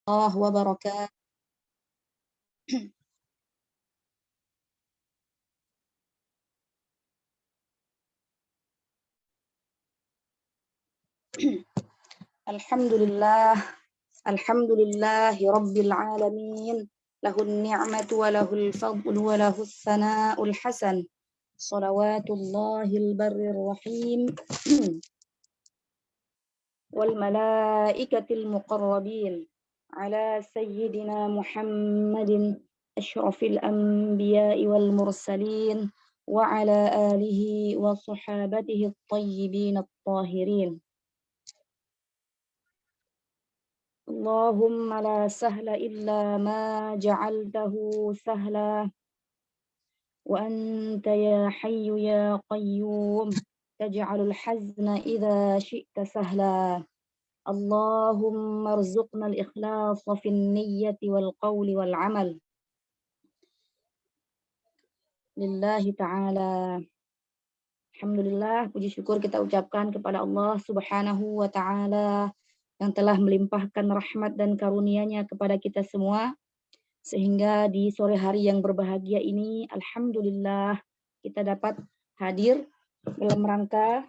الله وبركاته. الحمد لله رب العالمين، له النعمة وله الفضل وله الثناء الحسن، صلوات الله البر الرحيم والملائكة المقربين على سيدنا محمد أشرف الأنبياء والمرسلين وعلى آله وصحابته الطيبين الطاهرين. اللهم لا سهل إلا ما جعلته سهلا وأنت يا حي يا قيوم تجعل الحزن إذا شئت سهلا. اللهم ارزقنا الإخلاص في النية والقول والعمل lillahi ta'ala. Alhamdulillah, puji syukur kita ucapkan kepada Allah Subhanahu wa ta'ala yang telah melimpahkan rahmat dan karunia-Nya kepada kita semua, sehingga di sore hari yang berbahagia ini, alhamdulillah, kita dapat hadir dalam rangka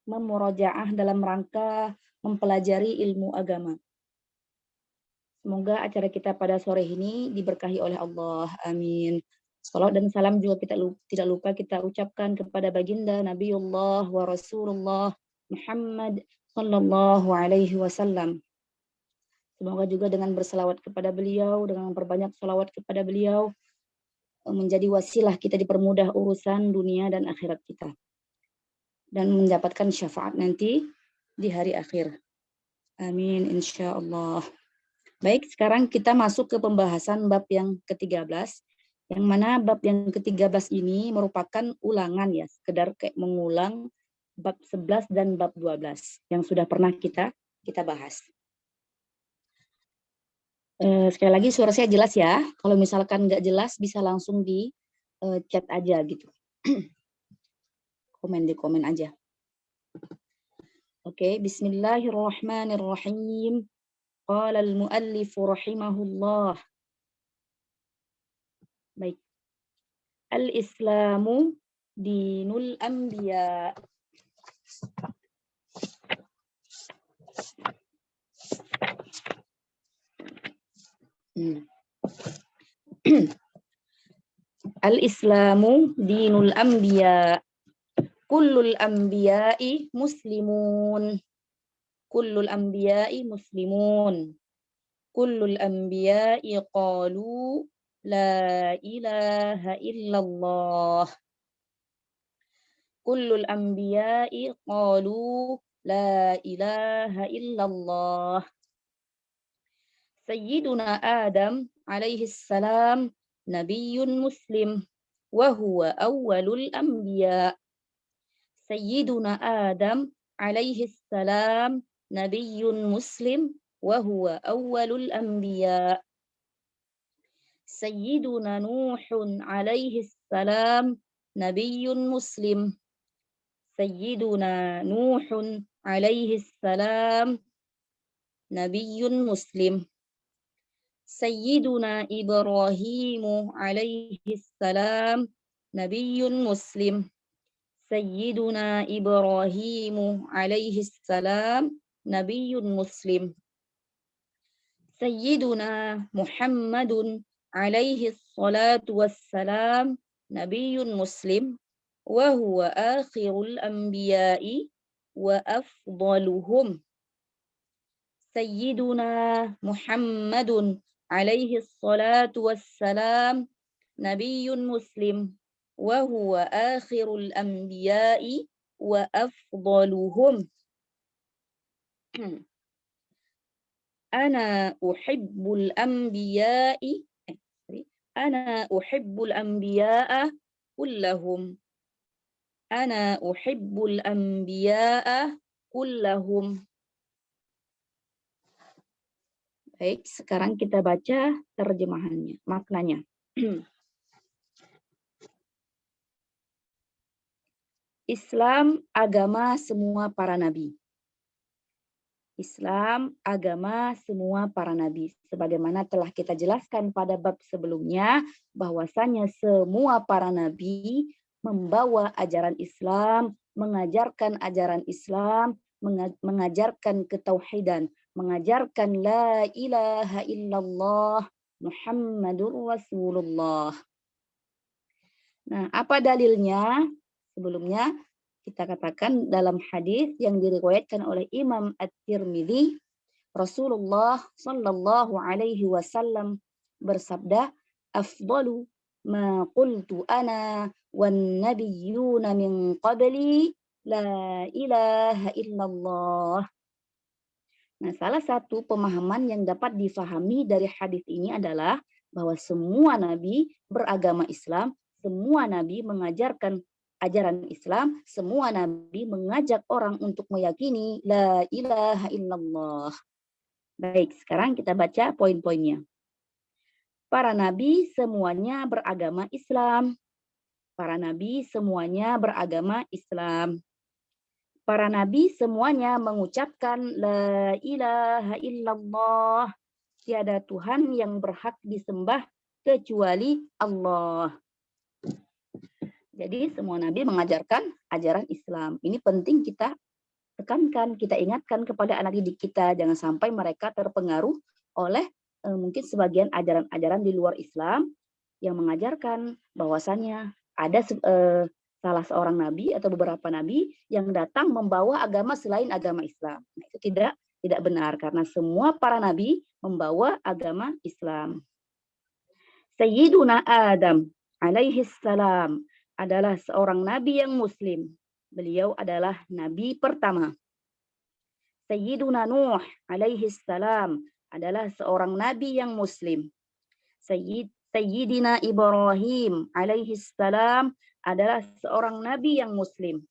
memurojaah, dalam rangka mempelajari ilmu agama. Semoga acara kita pada sore ini diberkahi oleh Allah. Amin. Salawat dan salam juga kita tidak lupa kita ucapkan kepada baginda Nabiullah wa Rasulullah Muhammad sallallahu alaihi wasallam. Semoga juga dengan berselawat kepada beliau, dengan memperbanyak selawat kepada beliau, menjadi wasilah kita dipermudah urusan dunia dan akhirat kita. Dan mendapatkan syafaat nanti di hari akhir. Amin, insya Allah. Baik, sekarang kita masuk ke pembahasan bab yang ke-13, yang mana bab yang ke-13 ini merupakan ulangan ya, sekedar kayak mengulang bab 11 dan bab 12 yang sudah pernah kita bahas. Sekali lagi suara saya jelas ya, kalau misalkan nggak jelas bisa langsung di chat aja gitu. Komen di komen aja. Oke, bismillahirrahmanirrahim. Qala al-muallif rahimahullah. Baik. Al-Islamu dinul anbiya. Al-Islamu dinul anbiya. Kullul anbiya'i muslimun. Kullul anbiya'i muslimun. Kullul anbiya'i qalu la ilaha illallah. Kullul anbiya'i qalu la ilaha illallah. Sayyiduna Adam alaihi salam nabiyyun muslim wa huwa awwalul anbiya. Sayyiduna Adam alaihi salam nabiyyun muslim wa huwa awwalul anbiya. Sayyiduna Nuhun alaihi salam nabiyyun muslim. Sayyiduna Nuhun alaihi salam nabiyyun muslim. Sayyiduna Ibrahim alaihi salam nabiyyun muslim. Sayyiduna Ibrahim alaihi salam nabiyyun muslim. Sayyiduna Muhammadun alaihi salatu wassalam nabiyyun muslim wa huwa akhirul anbiya'i wa afdaluhum. Sayyiduna Muhammadun alaihi salatu wassalam nabiyyun muslim wa huwa akhirul anbiya'i wa afdaluhum. Ana uhibbul anbiya'i Ana uhibbul anbiya'a kullahum. Ana uhibbul anbiya'a kullahum. Baik, sekarang kita baca terjemahannya, maknanya. Islam agama semua para nabi. Islam agama semua para nabi. Sebagaimana telah kita jelaskan pada bab sebelumnya, bahwasanya semua para nabi membawa ajaran Islam, mengajarkan ajaran Islam, mengajarkan ketauhidan, mengajarkan la ilaha illallah Muhammadur Rasulullah. Nah, apa dalilnya? Sebelumnya kita katakan dalam hadis yang diriwayatkan oleh Imam At-Tirmidzi, Rasulullah Shallallahu Alaihi Wasallam bersabda, "Afdalu ma qultu ana wan nabiyyuna min qabli la ilaha illallah." Nah, salah satu pemahaman yang dapat difahami dari hadis ini adalah bahwa semua nabi beragama Islam, semua nabi mengajarkan ajaran Islam, semua nabi mengajak orang untuk meyakini la ilaha illallah. Baik, sekarang kita baca poin-poinnya. Para nabi semuanya beragama Islam. Para nabi semuanya beragama Islam. Para nabi semuanya mengucapkan la ilaha illallah. Tiada Tuhan yang berhak disembah kecuali Allah. Jadi semua nabi mengajarkan ajaran Islam. Ini penting kita tekankan, kita ingatkan kepada anak didik kita. Jangan sampai mereka terpengaruh oleh mungkin sebagian ajaran-ajaran di luar Islam yang mengajarkan bahwasannya ada salah seorang nabi atau beberapa nabi yang datang membawa agama selain agama Islam. Nah, itu tidak benar karena semua para nabi membawa agama Islam. Sayyiduna Adam alaihi salam adalah seorang nabi yang muslim. Beliau adalah nabi pertama. Sayyiduna Nuh alaihi salam adalah seorang nabi yang muslim. Sayyidina Ibrahim alaihi salam adalah seorang nabi yang muslim.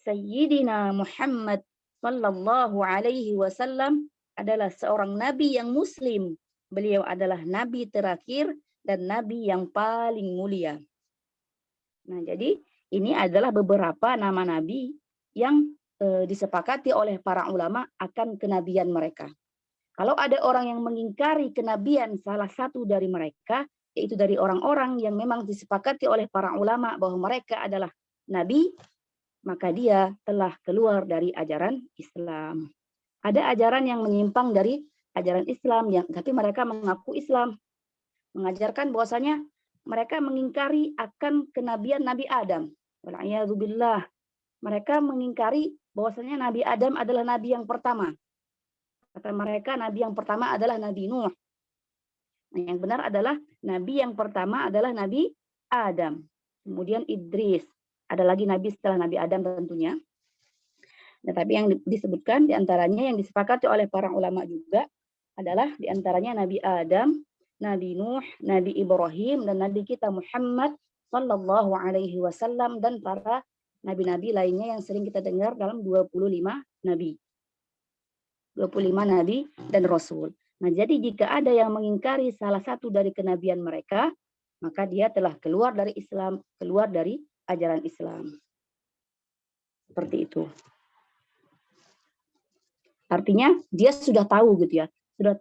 Sayyidina Muhammad sallallahu alaihi wasallam adalah seorang nabi yang muslim. Beliau adalah nabi terakhir dan nabi yang paling mulia. Nah, jadi ini adalah beberapa nama nabi yang disepakati oleh para ulama akan kenabian mereka. Kalau ada orang yang mengingkari kenabian salah satu dari mereka, yaitu dari orang-orang yang memang disepakati oleh para ulama bahwa mereka adalah nabi, maka dia telah keluar dari ajaran Islam. Ada ajaran yang menyimpang dari ajaran Islam, tapi mereka mengaku Islam. Mengajarkan bahwasanya mereka mengingkari akan kenabian Nabi Adam. Wal'iyadzubillah. Mereka mengingkari bahwasanya Nabi Adam adalah nabi yang pertama. Kata mereka nabi yang pertama adalah Nabi Nuh. Nah, yang benar adalah nabi yang pertama adalah Nabi Adam. Kemudian Idris. Ada lagi nabi setelah Nabi Adam tentunya. Nah, tapi yang disebutkan diantaranya yang disepakati oleh para ulama juga adalah diantaranya Nabi Adam, Nabi Nuh, Nabi Ibrahim, dan Nabi kita Muhammad Sallallahu Alaihi Wasallam dan para nabi-nabi lainnya yang sering kita dengar dalam 25 nabi. 25 nabi dan rasul. Nah, jadi jika ada yang mengingkari salah satu dari kenabian mereka, maka dia telah keluar dari Islam, keluar dari ajaran Islam. Seperti itu. Artinya dia sudah tahu gitu ya. Sudah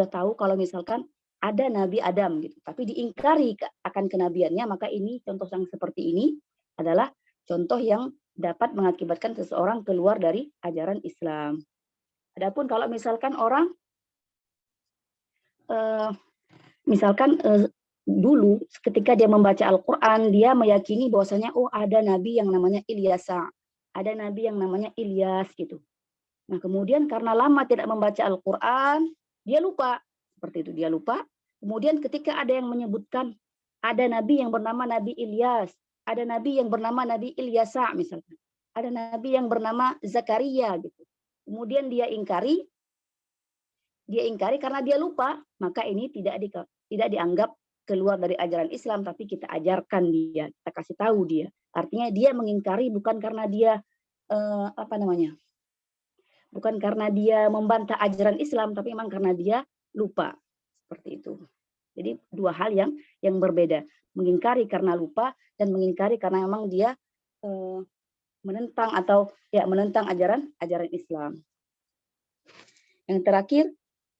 tahu kalau misalkan ada Nabi Adam gitu, tapi diingkari akan kenabiannya, maka ini contoh yang seperti ini adalah contoh yang dapat mengakibatkan seseorang keluar dari ajaran Islam. Adapun kalau misalkan orang dulu ketika dia membaca Al-Quran, dia meyakini bahwasanya ada nabi yang namanya Ilyasa, ada nabi yang namanya Ilyas gitu. Nah, kemudian karena lama tidak membaca Al-Quran, dia lupa. Seperti itu, dia lupa. Kemudian ketika ada yang menyebutkan ada nabi yang bernama Nabi Ilyas, ada nabi yang bernama Nabi Ilyasa misalkan, ada nabi yang bernama Zakaria gitu. Kemudian dia ingkari karena dia lupa, maka ini tidak dianggap keluar dari ajaran Islam, tapi kita ajarkan dia, kita kasih tahu dia. Artinya dia mengingkari bukan karena dia bukan karena dia membantah ajaran Islam, tapi memang karena dia lupa. Seperti itu. Jadi dua hal yang berbeda. Mengingkari karena lupa dan mengingkari karena memang dia menentang atau ya menentang ajaran Islam. Yang terakhir,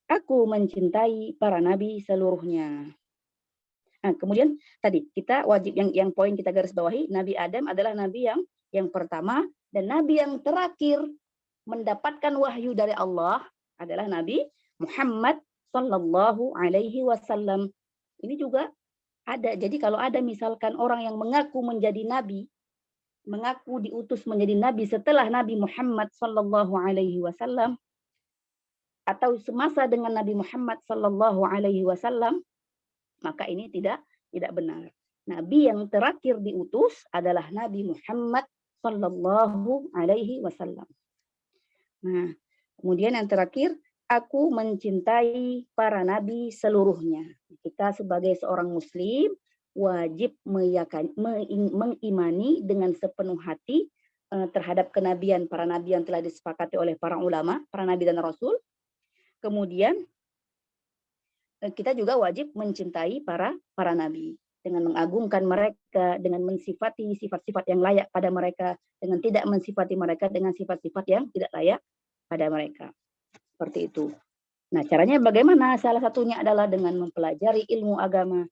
aku mencintai para nabi seluruhnya. Nah, kemudian tadi kita wajib yang poin kita garis bawahi, Nabi Adam adalah nabi yang pertama, dan nabi yang terakhir mendapatkan wahyu dari Allah adalah Nabi Muhammad Sallallahu Alaihi Wasallam. Ini juga ada. Jadi kalau ada misalkan orang yang mengaku menjadi nabi, mengaku diutus menjadi nabi setelah Nabi Muhammad Sallallahu Alaihi Wasallam atau semasa dengan Nabi Muhammad Sallallahu Alaihi Wasallam, maka ini tidak benar. Nabi yang terakhir diutus adalah Nabi Muhammad Sallallahu Alaihi Wasallam. Nah, kemudian yang terakhir, aku mencintai para nabi seluruhnya. Kita sebagai seorang muslim wajib mengimani dengan sepenuh hati terhadap kenabian para nabi yang telah disepakati oleh para ulama, para nabi dan rasul. Kemudian kita juga wajib mencintai para nabi dengan mengagungkan mereka, dengan mensifati sifat-sifat yang layak pada mereka, dengan tidak mensifati mereka dengan sifat-sifat yang tidak layak pada mereka. Seperti itu. Nah, caranya bagaimana? Salah satunya adalah dengan mempelajari ilmu agama.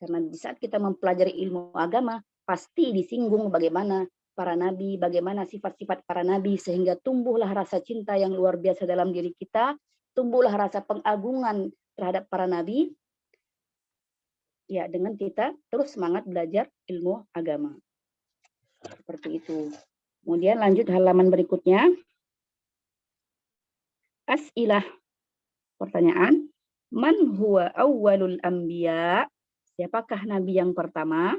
Karena di saat kita mempelajari ilmu agama, pasti disinggung bagaimana para nabi, bagaimana sifat-sifat para nabi, sehingga tumbuhlah rasa cinta yang luar biasa dalam diri kita, tumbuhlah rasa pengagungan terhadap para nabi, ya dengan kita terus semangat belajar ilmu agama. Seperti itu. Kemudian lanjut halaman berikutnya. As'ilah. Pertanyaan. Man huwa awwalul anbiya? Siapakah nabi yang pertama?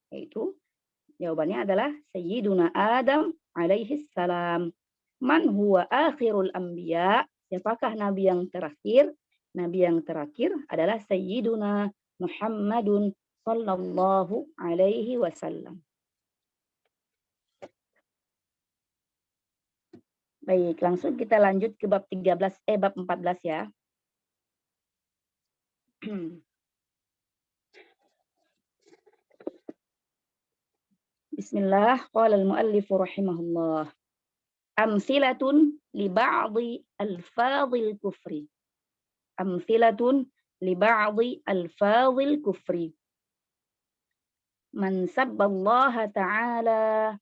Yaitu jawabannya adalah Sayyiduna Adam alaihi salam. Man huwa akhirul anbiya? Siapakah nabi yang terakhir? Nabi yang terakhir adalah Sayyiduna Muhammadun sallallahu alaihi wasallam. Baik, langsung kita lanjut ke bab 14 ya. Bismillah, qala al-muallif rahimahullah. Amsilatun li ba'dhi alfadhil kufri. Amsilatun li ba'dhi alfadhil kufri. Man sabballaha ta'ala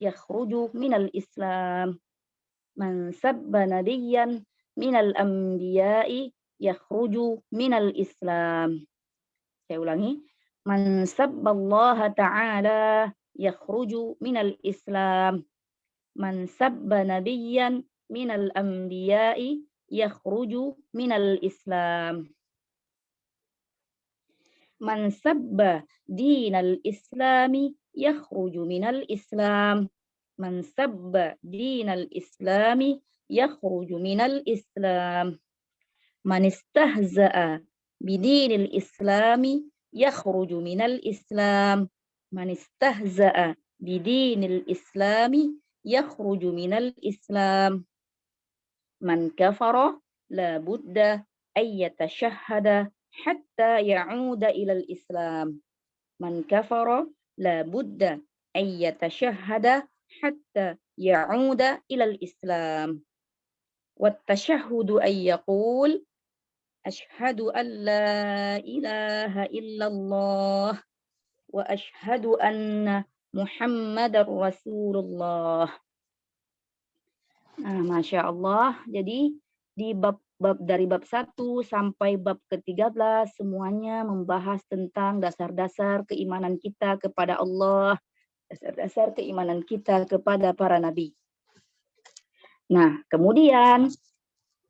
yakhruju minal islam. Man sabba nabiyyan minal anbiya'i yakhruju minal islam. Saya ulangi. Man sabballaha ta'ala yakhruju minal islam. Man sabba nabiyyan minal anbiya'i yakhruju minal islam. Man sabba dinal islami yakhruju minal islam. Man sabba dinal islami yakhruju minal islam. Man istahza'a bidinil islami yakhruju minal islam. Man istahza'a bidinil islami yakhruju minal islam. Man kafara la budda ay yatashahhada hatta ya'uda ilal islam. Man kafara la budda ay yatashahhada hatta ya'uda ilal islam. Wattashahhudu ay yaqul ashhadu an la ilaha illallah wa ashhadu anna Muhammadar Rasulullah. Nah, Masya Allah. Jadi di dari bab 1 sampai bab ke-13 semuanya membahas tentang dasar-dasar keimanan kita kepada Allah, dasar-dasar keimanan kita kepada para nabi. Nah, kemudian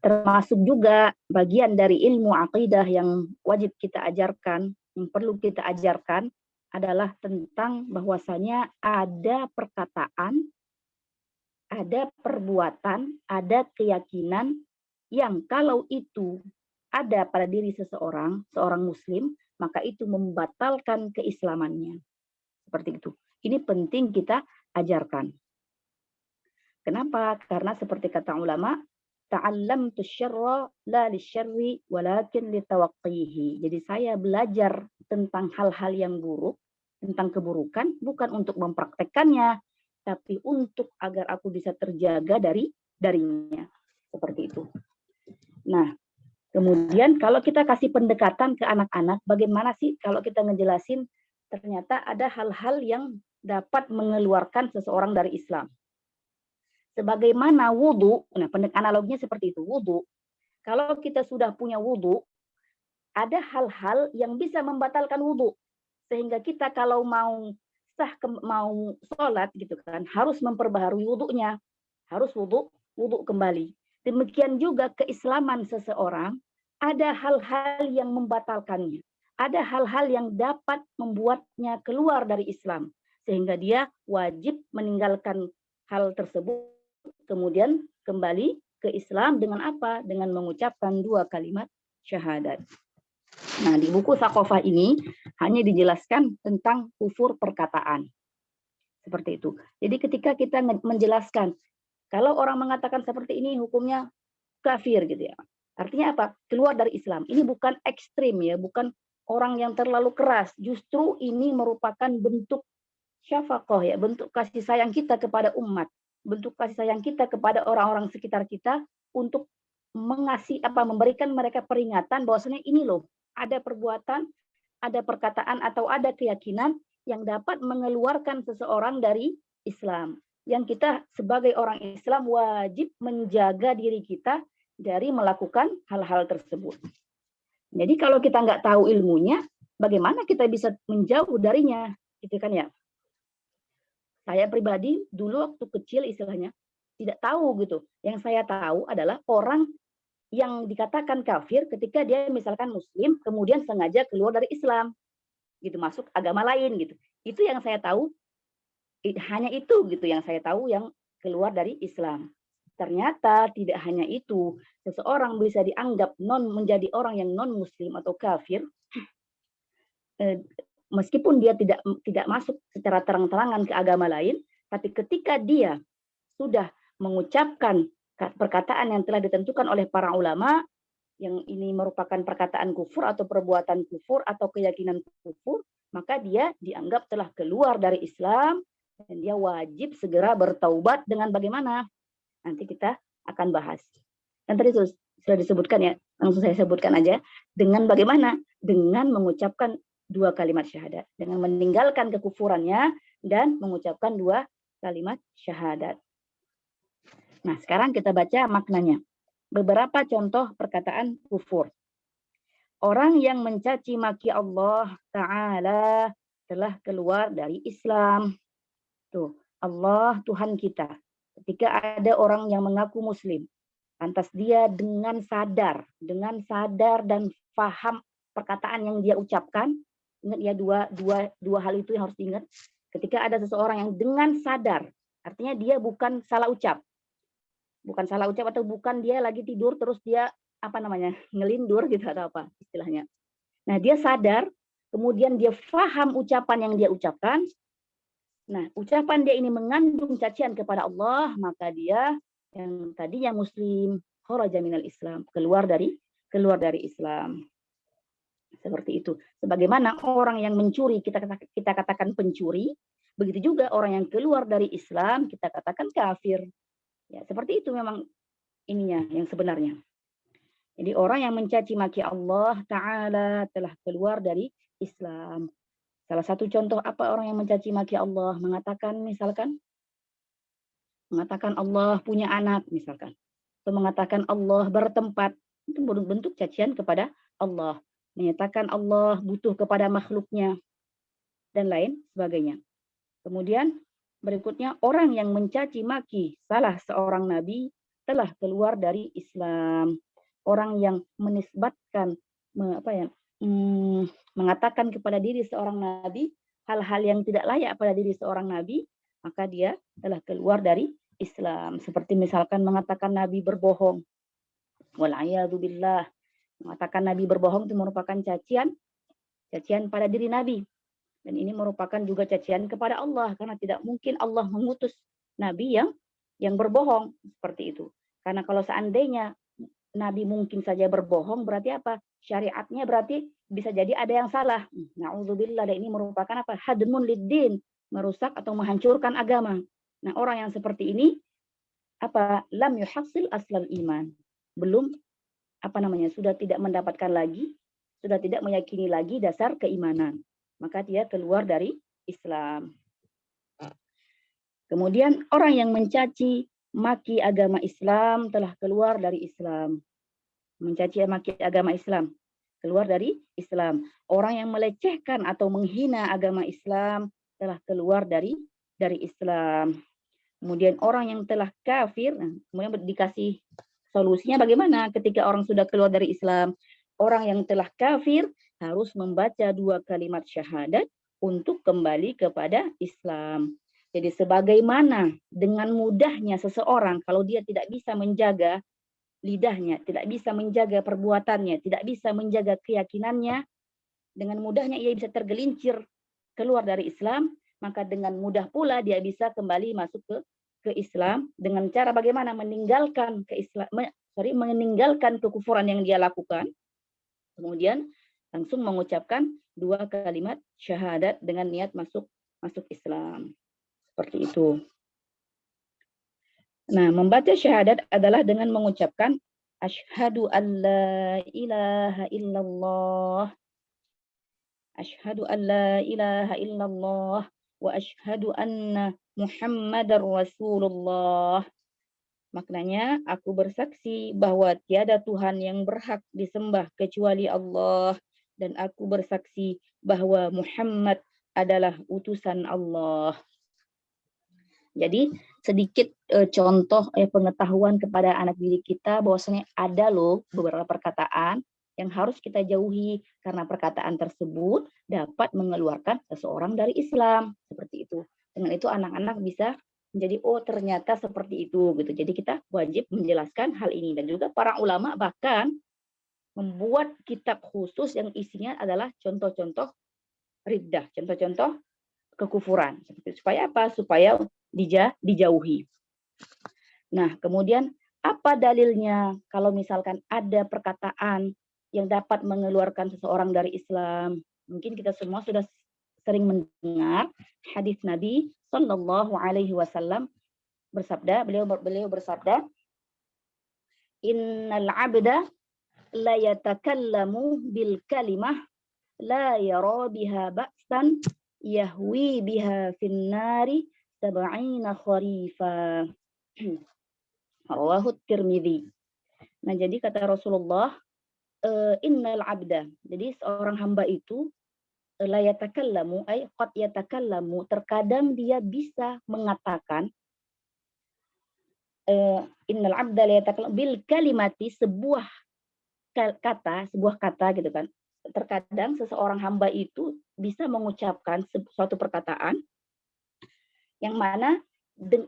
termasuk juga bagian dari ilmu aqidah yang wajib kita ajarkan, yang perlu kita ajarkan adalah tentang bahwasanya ada perkataan, ada perbuatan, ada keyakinan yang kalau itu ada pada diri seorang muslim, maka itu membatalkan keislamannya. Seperti itu. Ini penting kita ajarkan. Kenapa? Karena seperti kata ulama, ta'allamtu syarra la lisyarri walakin litawaqqihi. Jadi saya belajar tentang hal-hal yang buruk, tentang keburukan, bukan untuk mempraktekkannya, tapi untuk agar aku bisa terjaga darinya. Seperti itu. Nah, kemudian kalau kita kasih pendekatan ke anak-anak, bagaimana sih kalau kita ngejelasin ternyata ada hal-hal yang dapat mengeluarkan seseorang dari Islam. Sebagaimana wudhu, nah analoginya seperti itu, wudhu. Kalau kita sudah punya wudhu, ada hal-hal yang bisa membatalkan wudhu. Sehingga kita kalau mau mau sholat gitu kan, harus memperbaharui wudhunya. Harus wudhu kembali. Demikian juga keislaman seseorang, ada hal-hal yang membatalkannya. Ada hal-hal yang dapat membuatnya keluar dari Islam. Sehingga dia wajib meninggalkan hal tersebut, kemudian kembali ke Islam dengan apa? Dengan mengucapkan 2 kalimat syahadat. Nah, di buku Tsaqofah ini hanya dijelaskan tentang kufur perkataan. Seperti itu. Jadi ketika kita menjelaskan, kalau orang mengatakan seperti ini hukumnya kafir gitu ya. Artinya apa? Keluar dari Islam. Ini bukan ekstrim ya, bukan orang yang terlalu keras. Justru ini merupakan bentuk syafaqah ya, bentuk kasih sayang kita kepada umat, bentuk kasih sayang kita kepada orang-orang sekitar kita untuk memberikan mereka peringatan bahwasanya ini loh, ada perbuatan, ada perkataan atau ada keyakinan yang dapat mengeluarkan seseorang dari Islam. Yang kita sebagai orang Islam wajib menjaga diri kita dari melakukan hal-hal tersebut. Jadi kalau kita nggak tahu ilmunya, bagaimana kita bisa menjauh darinya, gitu kan ya? Saya pribadi dulu waktu kecil istilahnya tidak tahu gitu. Yang saya tahu adalah orang yang dikatakan kafir ketika dia misalkan Muslim, kemudian sengaja keluar dari Islam, gitu masuk agama lain gitu. Itu yang saya tahu. Hanya itu gitu yang saya tahu yang keluar dari Islam. Ternyata tidak hanya itu, seseorang bisa dianggap menjadi orang yang non muslim atau kafir meskipun dia tidak masuk secara terang-terangan ke agama lain, tapi ketika dia sudah mengucapkan perkataan yang telah ditentukan oleh para ulama, yang ini merupakan perkataan kufur atau perbuatan kufur atau keyakinan kufur, maka dia dianggap telah keluar dari Islam dan dia wajib segera bertaubat dengan bagaimana? Nanti kita akan bahas. Dan tadi sudah disebutkan ya, langsung saya sebutkan aja. Dengan bagaimana? Dengan mengucapkan 2 kalimat syahadat. Dengan meninggalkan kekufurannya dan mengucapkan 2 kalimat syahadat. Nah, sekarang kita baca maknanya. Beberapa contoh perkataan kufur. Orang yang mencaci maki Allah Ta'ala telah keluar dari Islam. Tuh, Allah Tuhan kita. Ketika ada orang yang mengaku Muslim, lantas dia dengan sadar dan paham perkataan yang dia ucapkan, ingat ya dua hal itu yang harus diingat. Ketika ada seseorang yang dengan sadar, artinya dia bukan salah ucap atau bukan dia lagi tidur terus dia ngelindur gitu atau apa istilahnya. Nah, dia sadar, kemudian dia paham ucapan yang dia ucapkan. Nah, ucapan dia ini mengandung cacian kepada Allah, maka dia yang tadinya Muslim, kharaja minal Islam, keluar dari Islam. Seperti itu. Sebagaimana orang yang mencuri kita katakan pencuri, begitu juga orang yang keluar dari Islam kita katakan kafir. Ya, seperti itu memang ininya yang sebenarnya. Jadi orang yang mencaci maki Allah Ta'ala telah keluar dari Islam. Salah satu contoh apa orang yang mencaci maki Allah, mengatakan Allah punya anak misalkan, atau mengatakan Allah bertempat, itu bentuk cacian kepada Allah, menyatakan Allah butuh kepada makhluknya dan lain sebagainya. Kemudian berikutnya orang yang mencaci maki salah seorang nabi telah keluar dari Islam. Orang yang menisbatkan mengatakan kepada diri seorang nabi hal-hal yang tidak layak pada diri seorang nabi, maka dia telah keluar dari Islam. Seperti misalkan mengatakan nabi berbohong. Wal'iyadzubillah. Mengatakan nabi berbohong itu merupakan cacian pada diri nabi. Dan ini merupakan juga cacian kepada Allah karena tidak mungkin Allah mengutus nabi yang berbohong seperti itu. Karena kalau seandainya nabi mungkin saja berbohong, berarti apa? Syariatnya berarti bisa jadi ada yang salah. Na'udzubillah, dan ini merupakan apa? Hadmun lid-din, merusak atau menghancurkan agama. Nah, orang yang seperti ini lam yuhassil aslal iman. Belum sudah tidak mendapatkan lagi, sudah tidak meyakini lagi dasar keimanan. Maka dia keluar dari Islam. Kemudian orang yang mencaci maki agama Islam telah keluar dari Islam. Mencaci maki agama Islam keluar dari Islam. Orang yang melecehkan atau menghina agama Islam telah keluar dari Islam. Kemudian orang yang telah kafir, kemudian dikasih solusinya bagaimana ketika orang sudah keluar dari Islam. Orang yang telah kafir harus membaca 2 kalimat syahadat untuk kembali kepada Islam. Jadi sebagaimana dengan mudahnya seseorang kalau dia tidak bisa menjaga lidahnya, tidak bisa menjaga perbuatannya, tidak bisa menjaga keyakinannya, dengan mudahnya ia bisa tergelincir keluar dari Islam, maka dengan mudah pula dia bisa kembali masuk ke Islam dengan cara bagaimana meninggalkan meninggalkan kekufuran yang dia lakukan, kemudian langsung mengucapkan 2 kalimat syahadat dengan niat masuk Islam. Seperti itu. Nah, membaca syahadat adalah dengan mengucapkan asyhadu an la ilaha illallah, asyhadu an la ilaha illallah, wa asyhadu anna Muhammadar Rasulullah. Maknanya, aku bersaksi bahwa tiada Tuhan yang berhak disembah kecuali Allah, dan aku bersaksi bahwa Muhammad adalah utusan Allah. Jadi sedikit contoh pengetahuan kepada anak didik kita bahwasanya ada loh beberapa perkataan yang harus kita jauhi karena perkataan tersebut dapat mengeluarkan seseorang dari Islam, seperti itu. Dengan itu anak-anak bisa menjadi ternyata seperti itu gitu. Jadi kita wajib menjelaskan hal ini, dan juga para ulama bahkan membuat kitab khusus yang isinya adalah contoh-contoh riddah, contoh-contoh kekufuran. Supaya apa? Supaya dijauhi. Nah, kemudian apa dalilnya kalau misalkan ada perkataan yang dapat mengeluarkan seseorang dari Islam? Mungkin kita semua sudah sering mendengar hadis Nabi Shallallahu Alaihi Wasallam bersabda, beliau bersabda, Innal abda la yatakallamu bil kalimah la yara biha ba'san yahwi biha finnari sab'ina kharifa. Rawahu Tirmidzi. Nah, jadi kata Rasulullah, innal abda. Jadi seorang hamba itu la yatakallamu ay qad yatakallamu, terkadang dia bisa mengatakan innal abda la yatakallamu bil kalimati, sebuah kata gitu kan. Terkadang seseorang hamba itu bisa mengucapkan suatu perkataan yang mana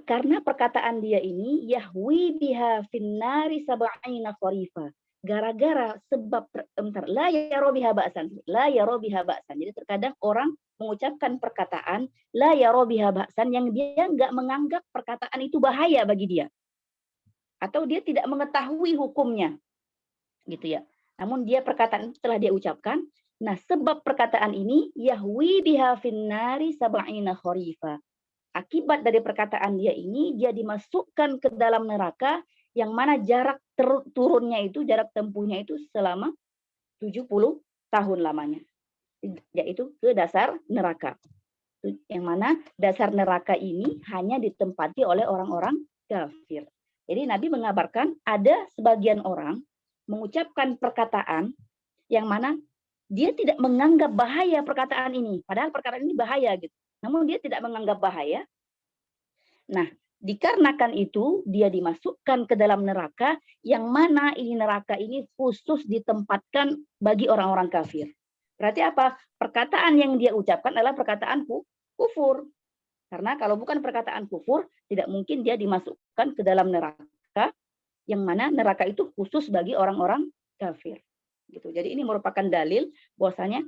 karena perkataan dia ini yahwi biha finnari sab'ina kharifa, gara-gara sebab la yara biha ba'san, la yara biha ba'san. Jadi terkadang orang mengucapkan perkataan la yara biha ba'san yang dia nggak menganggap perkataan itu bahaya bagi dia, atau dia tidak mengetahui hukumnya gitu ya. Namun dia perkataan itu telah dia ucapkan. Nah, sebab perkataan ini yahwi biha finnari sab'ina kharifa. Akibat dari perkataan dia ini, dia dimasukkan ke dalam neraka yang mana jarak turunnya itu, jarak tempuhnya itu selama 70 tahun lamanya. Yaitu ke dasar neraka. Yang mana dasar neraka ini hanya ditempati oleh orang-orang kafir. Jadi Nabi mengabarkan ada sebagian orang mengucapkan perkataan yang mana dia tidak menganggap bahaya perkataan ini. Padahal perkataan ini bahaya gitu. Namun dia tidak menganggap bahaya. Nah, dikarenakan itu dia dimasukkan ke dalam neraka yang mana ini neraka ini khusus ditempatkan bagi orang-orang kafir. Berarti apa? Perkataan yang dia ucapkan adalah perkataan kufur. Karena kalau bukan perkataan kufur, tidak mungkin dia dimasukkan ke dalam neraka yang mana neraka itu khusus bagi orang-orang kafir. Gitu. Jadi ini merupakan dalil bahwasanya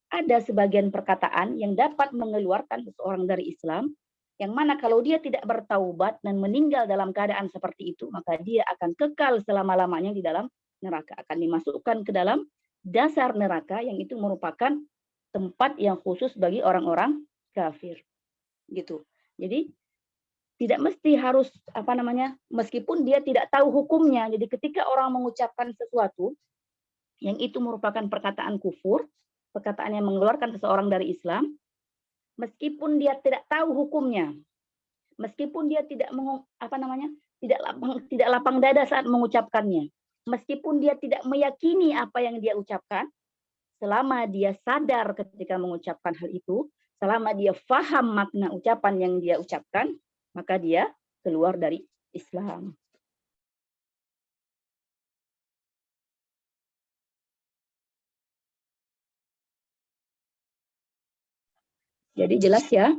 ada sebagian perkataan yang dapat mengeluarkan seseorang dari Islam, yang mana kalau dia tidak bertaubat dan meninggal dalam keadaan seperti itu, maka dia akan kekal selama-lamanya di dalam neraka, akan dimasukkan ke dalam dasar neraka yang itu merupakan tempat yang khusus bagi orang-orang kafir. Gitu. Jadi tidak mesti harus meskipun dia tidak tahu hukumnya. Jadi ketika orang mengucapkan sesuatu yang itu merupakan perkataan kufur, perkataan yang mengeluarkan seseorang dari Islam, meskipun dia tidak tahu hukumnya, meskipun dia tidak tidak lapang dada saat mengucapkannya, meskipun dia tidak meyakini apa yang dia ucapkan, selama dia sadar ketika mengucapkan hal itu, selama dia faham makna ucapan yang dia ucapkan, maka dia keluar dari Islam. Jadi jelas ya,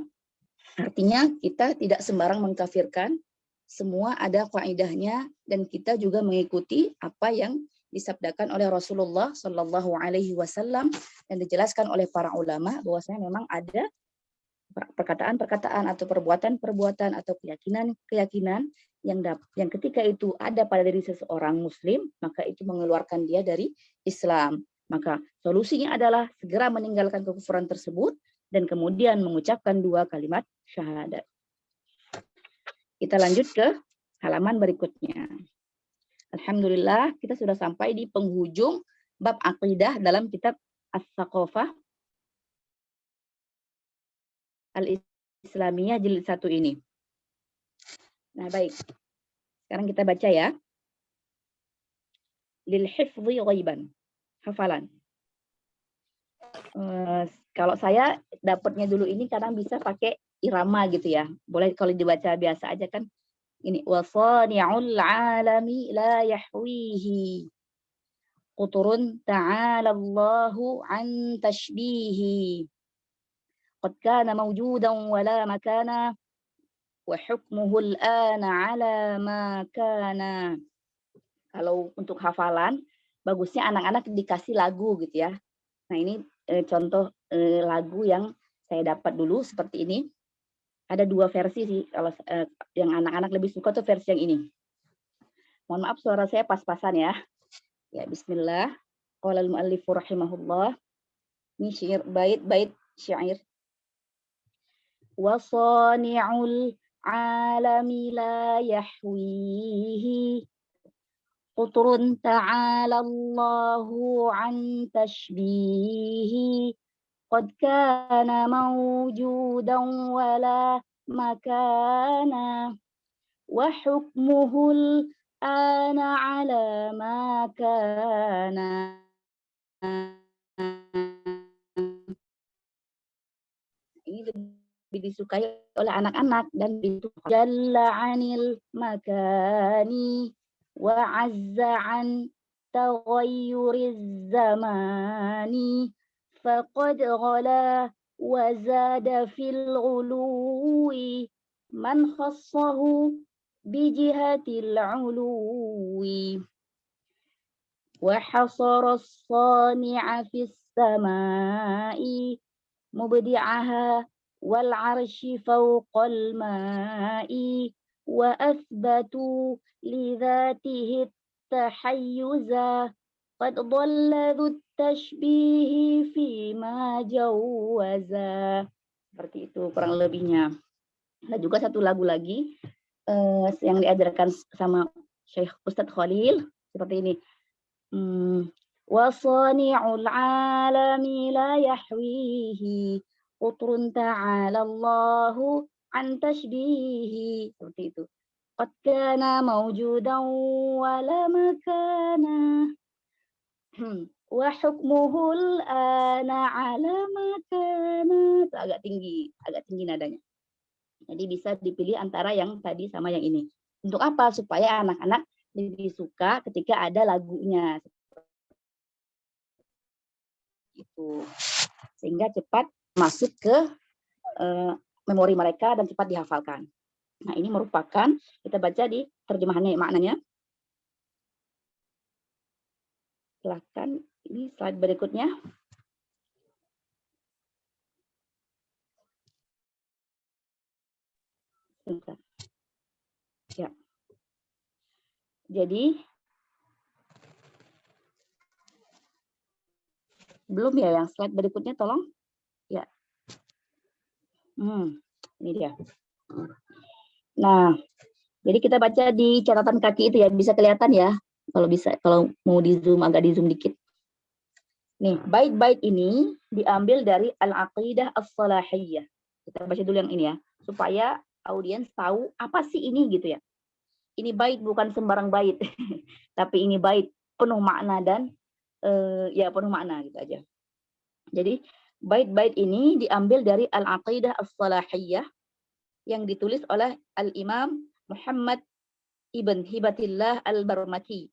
artinya kita tidak sembarang mengkafirkan, semua ada kaidahnya dan kita juga mengikuti apa yang disabdakan oleh Rasulullah Shallallahu Alaihi Wasallam dan dijelaskan oleh para ulama bahwasanya memang ada perkataan-perkataan atau perbuatan-perbuatan atau keyakinan-keyakinan yang ketika itu ada pada diri seseorang muslim, maka itu mengeluarkan dia dari Islam. Maka solusinya adalah segera meninggalkan kekufuran tersebut dan kemudian mengucapkan 2 kalimat syahadat. Kita lanjut ke halaman berikutnya. Alhamdulillah, kita sudah sampai di penghujung bab aqidah dalam kitab As-Saqafah Al-Islamiyah jilid 1 ini. Nah, baik. Sekarang kita baca ya. Lil hifdhi ghaiban. Hafalan. Kalau saya dapatnya dulu ini kadang bisa pakai irama gitu ya. Boleh kalau dibaca biasa aja kan. Ini wasani'ul alami la yahwihi. Quturun ta'ala Allahu an tashbihi. Qad kana mawjudan wa la makana wa hukmuhu al-ana ala ma kana. Kalau untuk hafalan, bagusnya anak-anak dikasih lagu gitu ya. Nah ini contoh lagu yang saya dapat dulu seperti ini. Ada 2 versi sih, kalau yang anak-anak lebih suka tuh versi yang ini. Mohon maaf suara saya pas-pasan ya. Ya bismillah. Qala al-muallif rahimahullah. Ini syair bait syair. Wasani'ul alami la yahwihi quturun ta'ala Allahu an tashbihi qad kana mawjudan wala makana wa hukmuhul ana ala ma kana. Ini lebih disukai oleh anak-anak dan itu jalla anil makani wa azza an taghayyuriz zamani faqad ghala wa zada fil uluwi man khassahu bi jihatil uluwi wa hasara as-sani'a fis samai mubdi'aha wal arshi fawqal ma'i wa athbatu li dhatihi tahayyuza qad dhalla dhut tashbihi fi ma jawaza. Seperti itu kurang lebihnya. Ada juga satu lagu lagi yang diajarkan sama Syekh Ustadz Khalil seperti ini. Wasani'ul alami la yahwihi qutrun ta'ala Allahu an tashbihi. Seperti itu. Qad kana mawjudan wa la makana wa hukmuhul ana ala makana. Itu agak tinggi nadanya. Jadi bisa dipilih antara yang tadi sama yang ini. Untuk apa? Supaya anak-anak lebih suka ketika ada lagunya. Itu sehingga cepat masuk ke memori mereka dan cepat dihafalkan. Nah ini merupakan kita baca di terjemahannya maknanya. Silakan ini slide berikutnya. Sebentar. Ya. Jadi belum ya yang slide berikutnya tolong. Ya. Ini dia. Nah, jadi kita baca di catatan kaki itu ya, bisa kelihatan ya. Kalau bisa, kalau mau di zoom, agak di zoom dikit. Nih, bait-bait ini diambil dari Al-Aqidah As-Salahiyah. Kita baca dulu yang ini ya, supaya audiens tahu apa sih ini gitu ya. Ini bait bukan sembarang bait, tapi ini bait penuh makna dan ya penuh makna gitu aja. Jadi bait-bait ini diambil dari Al-Aqidah As-Salahiyah yang ditulis oleh Al-Imam Muhammad Ibn Hibatillah Al-Barmaki.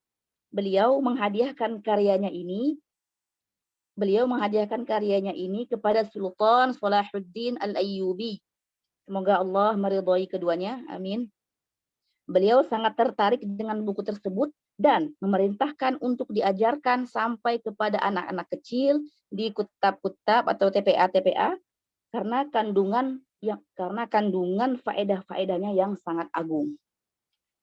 Beliau menghadiahkan karyanya ini kepada Sultan Salahuddin Al-Ayyubi. Semoga Allah meridhai keduanya. Amin. Beliau sangat tertarik dengan buku tersebut dan memerintahkan untuk diajarkan sampai kepada anak-anak kecil di kutab-kutab atau TPA-TPA karena kandungan faedah-faedahnya yang sangat agung.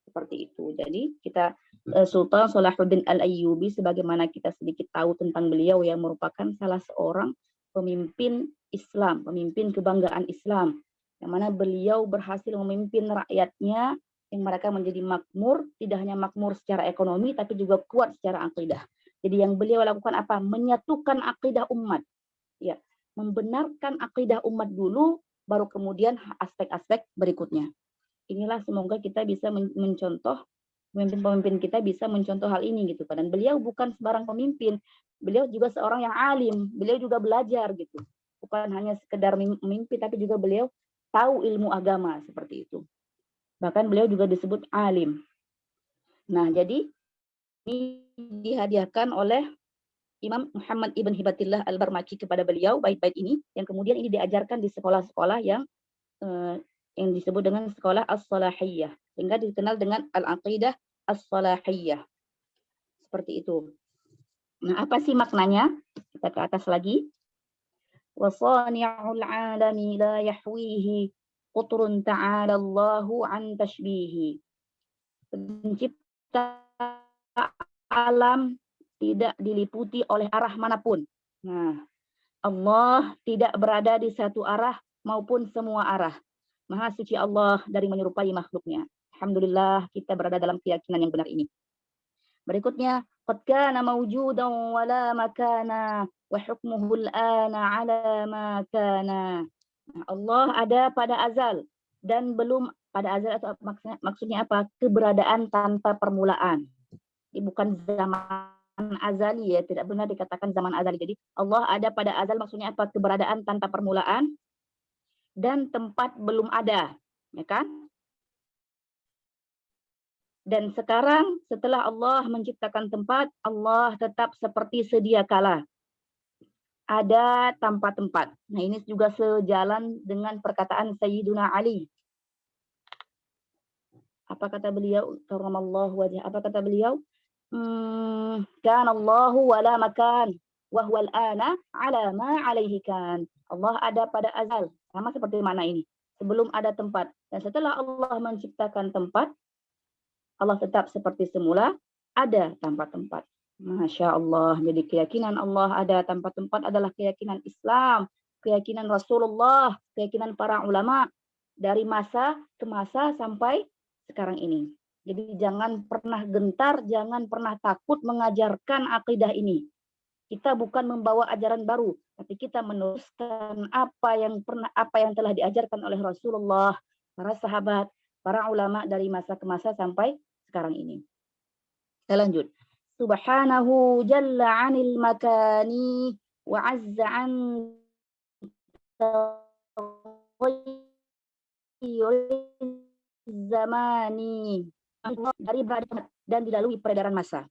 Seperti itu. Jadi kita Sultan Salahuddin Al-Ayyubi, sebagaimana kita sedikit tahu tentang beliau, yang merupakan salah seorang pemimpin Islam, pemimpin kebanggaan Islam, yang mana beliau berhasil memimpin rakyatnya yang mereka menjadi makmur, tidak hanya makmur secara ekonomi, tapi juga kuat secara akidah. Jadi yang beliau lakukan apa? Menyatukan akidah umat. Ya, membenarkan akidah umat dulu, baru kemudian aspek-aspek berikutnya. Inilah semoga kita bisa mencontoh, pemimpin-pemimpin kita bisa mencontoh hal ini gitu. Dan beliau bukan sembarang pemimpin, beliau juga seorang yang alim, beliau juga belajar gitu. Bukan hanya sekedar memimpin, tapi juga beliau tahu ilmu agama seperti itu. Bahkan beliau juga disebut alim. Nah, jadi ini dihadiahkan oleh Imam Muhammad Ibn Hibatillah Al-Barmaki kepada beliau, bait-bait ini, yang kemudian ini diajarkan di sekolah-sekolah yang disebut dengan sekolah As-Salahiyah, sehingga dikenal dengan Al-Aqidah As-Salahiyah. Seperti itu. Nah, apa sih maknanya? Kita ke atas lagi. Wasani'ul 'alami la yahwihi qutrun ta'ala Allahu an tashbihi. Pencipta alam tidak diliputi oleh arah manapun. Nah, Allah tidak berada di satu arah maupun semua arah. Maha suci Allah dari menyerupai makhluknya. Alhamdulillah kita berada dalam keyakinan yang benar ini. Berikutnya, qad kana mawjudan wa la makana wa hukmuhu al-ana 'ala ma kana. Allah ada pada azal dan belum pada azal, atau maksudnya apa? Keberadaan tanpa permulaan. Ini bukan zaman azali ya, tidak benar dikatakan zaman azali. Jadi Allah ada pada azal maksudnya apa? Keberadaan tanpa permulaan dan tempat belum ada, ya kan? Dan sekarang setelah Allah menciptakan tempat, Allah tetap seperti sedia kala, ada tanpa tempat. Nah, ini juga sejalan dengan perkataan Sayyiduna Ali. Apa kata beliau? Karramallahu wajhah. Apa kata beliau? Kana Allahu wala makan wa huwa al-ana ala ma alaihi kan. Allah ada pada azal, sama seperti mana ini, sebelum ada tempat. Dan setelah Allah menciptakan tempat, Allah tetap seperti semula, ada tanpa tempat. Masya Allah. Jadi keyakinan Allah ada tanpa tempat adalah keyakinan Islam, keyakinan Rasulullah, keyakinan para ulama dari masa ke masa sampai sekarang ini. Jadi jangan pernah gentar, jangan pernah takut mengajarkan akidah ini. Kita bukan membawa ajaran baru, tapi kita meneruskan apa yang telah diajarkan oleh Rasulullah, para sahabat, para ulama dari masa ke masa sampai sekarang ini. Kita lanjut. Subhanahu jalla 'anil makani wa 'azza 'an zamani. Dari berada dan dilalui peredaran masa.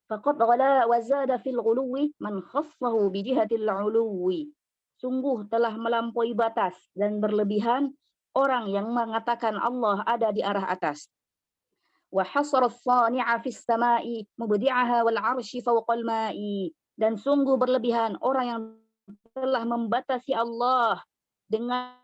Faqad ghala wa zada fil ghuluwi man khassahu bi jihatil 'uluwi. Sungguh telah melampaui batas dan berlebihan orang yang mengatakan Allah ada di arah atas. Wa hasara as-sani'a fis sama'i mubdi'aha wal 'arsy fawqal ma'i. Dan sungguh berlebihan orang yang telah membatasi Allah dengan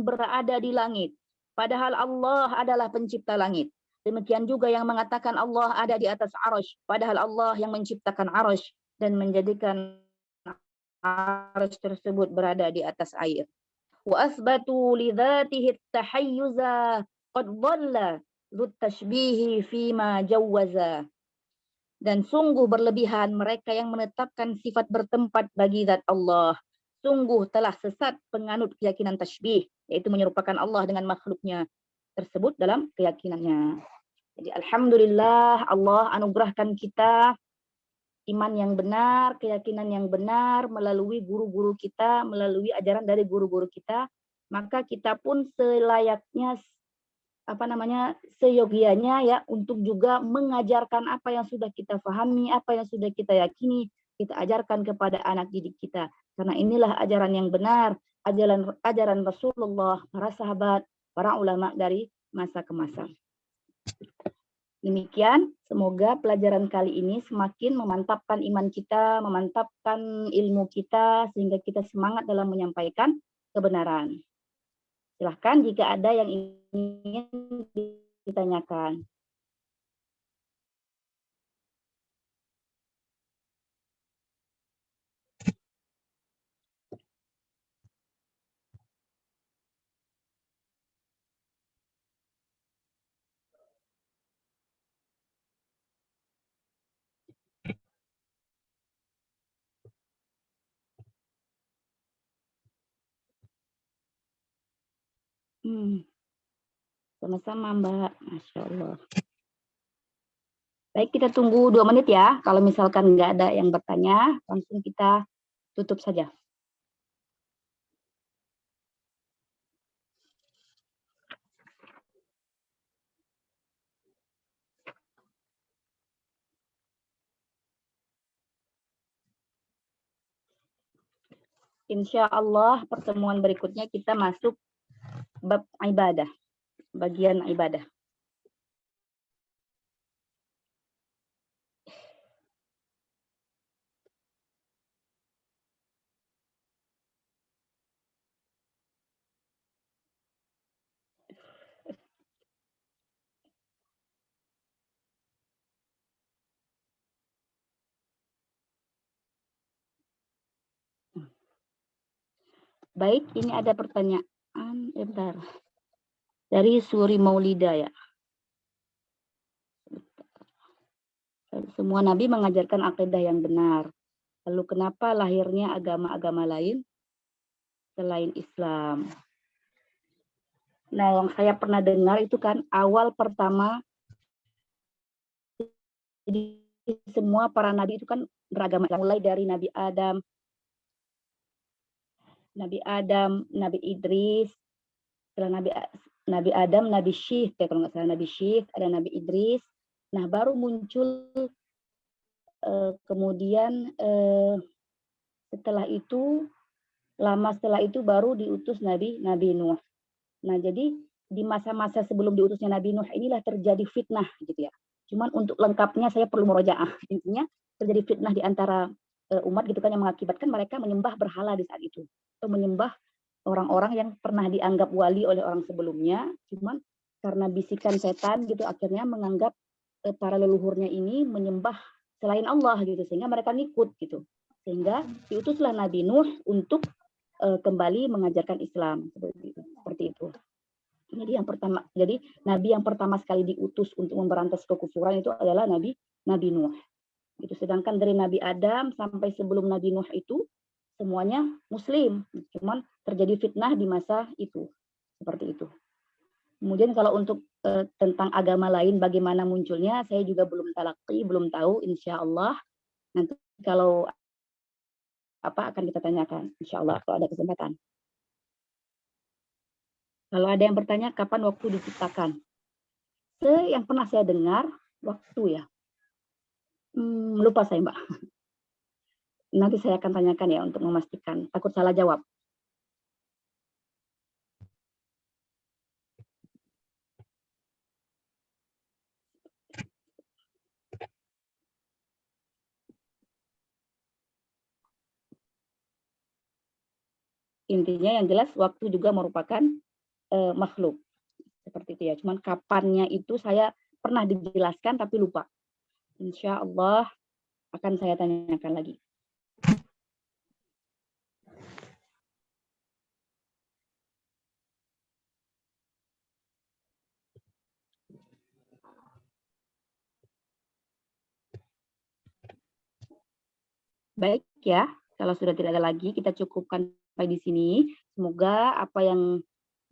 berada di langit, padahal Allah adalah pencipta langit. Demikian juga yang mengatakan Allah ada di atas arasy, padahal Allah yang menciptakan arasy dan menjadikan arasy tersebut berada di atas air. Wa asbatu li dzatihi at-tahayyuza qad dhalla dzut tashbihi fima jawwaza. Dan sungguh berlebihan mereka yang menetapkan sifat bertempat bagi zat Allah. Sungguh telah sesat penganut keyakinan tashbih, yaitu menyerupakan Allah dengan makhluknya tersebut dalam keyakinannya. Jadi alhamdulillah Allah anugerahkan kita iman yang benar, keyakinan yang benar melalui guru-guru kita, melalui ajaran dari guru-guru kita. Maka kita pun selayaknya seyogianya ya untuk juga mengajarkan apa yang sudah kita pahami, apa yang sudah kita yakini, kita ajarkan kepada anak didik kita. Karena inilah ajaran yang benar, ajaran Rasulullah, para sahabat, para ulama dari masa ke masa. Demikian, semoga pelajaran kali ini semakin memantapkan iman kita, memantapkan ilmu kita, sehingga kita semangat dalam menyampaikan kebenaran. Silahkan jika ada yang ingin ditanyakan. Sama-sama Mbak, Masya Allah. Baik, kita tunggu 2 menit ya. Kalau misalkan nggak ada yang bertanya, langsung kita tutup saja. Insya Allah pertemuan berikutnya kita masuk bab ibadah, bagian ibadah. Baik, ini ada pertanyaan bentar. Dari Suri Maulida ya. Semua nabi mengajarkan akidah yang benar. Lalu kenapa lahirnya agama-agama lain selain Islam? Nah, yang saya pernah dengar itu kan awal pertama, jadi semua para nabi itu kan beragama, mulai dari Nabi Adam, Nabi Idris, setelah Nabi Adam, Nabi Syih, kalau nggak salah Nabi Syih, ada Nabi Idris. Nah, baru muncul kemudian lama setelah itu baru diutus Nabi Nuh. Nah, jadi di masa-masa sebelum diutusnya Nabi Nuh inilah terjadi fitnah gitu ya. Cuman untuk lengkapnya saya perlu murojaah. Intinya terjadi fitnah di antara umat gitu kan, yang mengakibatkan mereka menyembah berhala di saat itu. Atau menyembah orang-orang yang pernah dianggap wali oleh orang sebelumnya, cuman karena bisikan setan gitu akhirnya menganggap para leluhurnya ini menyembah selain Allah gitu, sehingga mereka ngikut gitu. Sehingga diutuslah Nabi Nuh untuk kembali mengajarkan Islam seperti itu. Jadi nabi yang pertama sekali diutus untuk memberantas kekufuran itu adalah Nabi Nuh. Itu sedangkan dari Nabi Adam sampai sebelum Nabi Nuh itu semuanya muslim, cuman terjadi fitnah di masa itu. Seperti itu. Kemudian kalau untuk tentang agama lain bagaimana munculnya, saya juga belum tahu, insya Allah. Nanti kalau akan kita tanyakan, insya Allah kalau ada kesempatan. Kalau ada yang bertanya kapan waktu diciptakan, yang pernah saya dengar waktu ya, lupa saya Mbak. Nanti saya akan tanyakan ya untuk memastikan, takut salah jawab. Intinya yang jelas waktu juga merupakan makhluk. Seperti itu ya. Cuman kapannya itu saya pernah dijelaskan tapi lupa. Insya Allah akan saya tanyakan lagi. Baik ya, kalau sudah tidak ada lagi, kita cukupkan sampai di sini. Semoga apa yang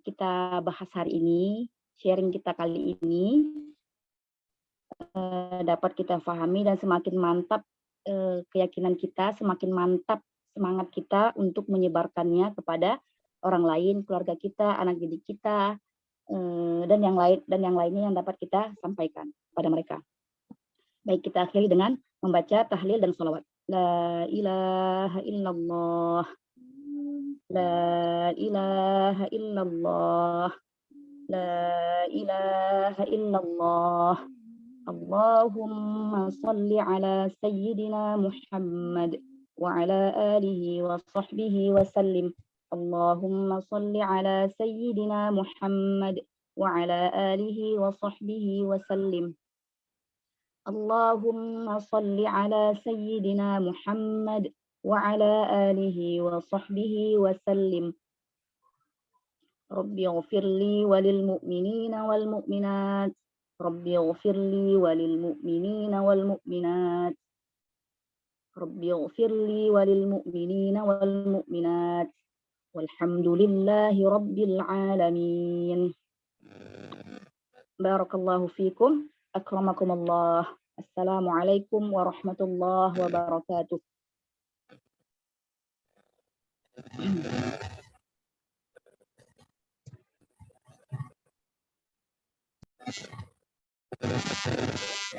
kita bahas hari ini, sharing kita kali ini, dapat kita pahami dan semakin mantap keyakinan kita, semakin mantap semangat kita untuk menyebarkannya kepada orang lain, keluarga kita, anak didik kita, dan yang lainnya yang dapat kita sampaikan kepada mereka. Baik, kita akhiri dengan membaca tahlil dan sholawat. La ilaha illallah. La ilaha illallah. La ilaha illallah. Allahumma salli ala sayyidina Muhammad wa ala alihi wa sahbihi wa sallim. Allahumma salli ala sayyidina Muhammad wa ala alihi wa sahbihi wa sallim. اللهم صل على سيدنا محمد وعلى آله وصحبه وسلم. رب اغفر لي وللمؤمنين والمؤمنات. رب اغفر لي وللمؤمنين والمؤمنات. رب اغفر لي وللمؤمنين والمؤمنات. والحمد لله رب العالمين. بارك الله فيكم. أكرمكم الله. السلام عليكم ورحمة الله وبركاته.